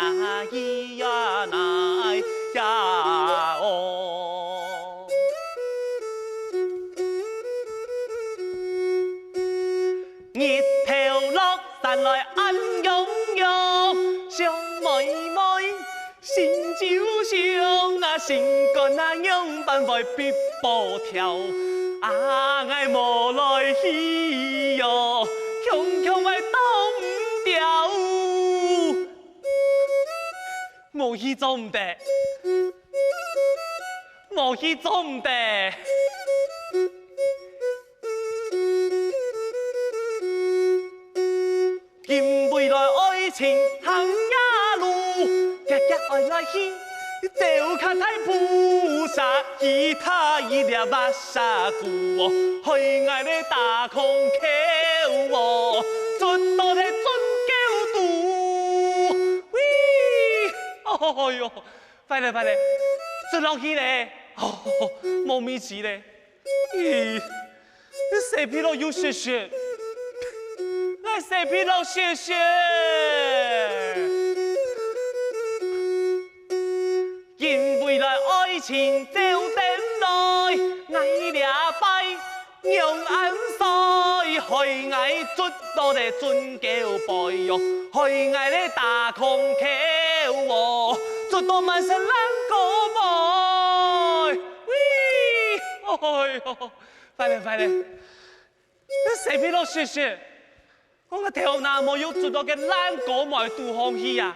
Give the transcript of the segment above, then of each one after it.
那咿呀那呀哦，日头落山来暗涌涌，小妹妹心就像啊心肝啊样般会比波跳，啊爱无来去哟，强强爱挡唔掉，无去做唔得，无去做唔得。因为来爱情行呀路，日日爱来去，就看太菩萨，其他一粒巴沙古哦，去爱咧大空口哦，准到咧准狗肚，喂，哦哟，快咧快咧，准落去咧，哦，冇米吃咧，咦，谁皮肉有血血？爱谁皮肉血血？因为来爱情走得来，爱俩拜用安塞，去爱出到咧准狗背哟，去爱咧大空口哦，出到满身烂狗妹，喂，哎呦，快点快点，谁皮肉血血？我个头那冇要做到嘅烂果梅杜康去啊，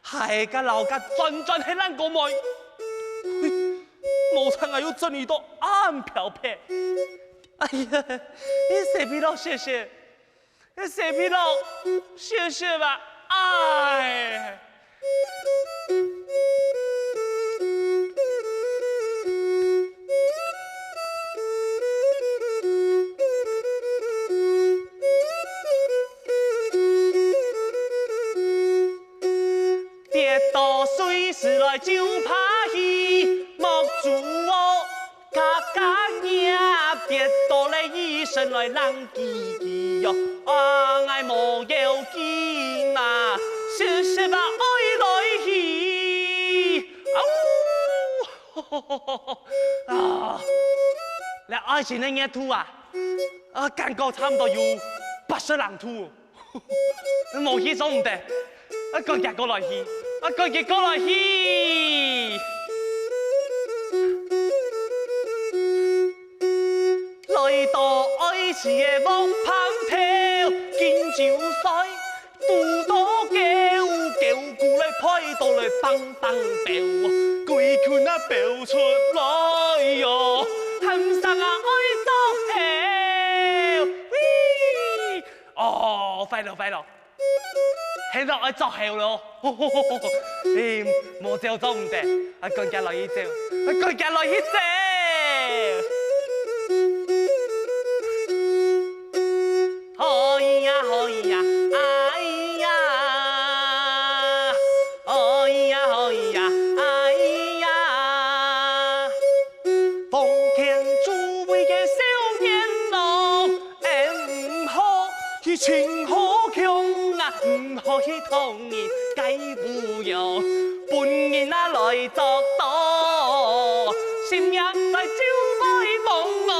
係個老家轉係爛果梅，冇趁我要進一到暗漂撇。哎呀，你誰皮佬謝謝，你誰皮佬謝謝吧，哎。到水时来就怕去，莫住我嘎嘎呀！跌到了一身来浪叽叽哟，啊爱莫要紧呐，谢谢吧爱来去，啊！你愛情的嘢吐啊，感覺差唔多有80人吐，冇去做唔得，個日過來去。個日過來去，來到愛情嘅木棚頭，見酒水，肚多狗，狗骨來派到來蹦蹦飆，鬼拳啊飆出來喲，喊聲啊愛作戲，哦，快樂快樂。現在愛作戲咯，誒，冇招做唔得，更加來一招，更加來一招。可以呀，可以呀，哎呀，可以呀，可以呀，哎呀，奉天諸位嘅少年郎，唔好去情何強。唔可以同人計不用，本人啊來作多，心人來招來夢我。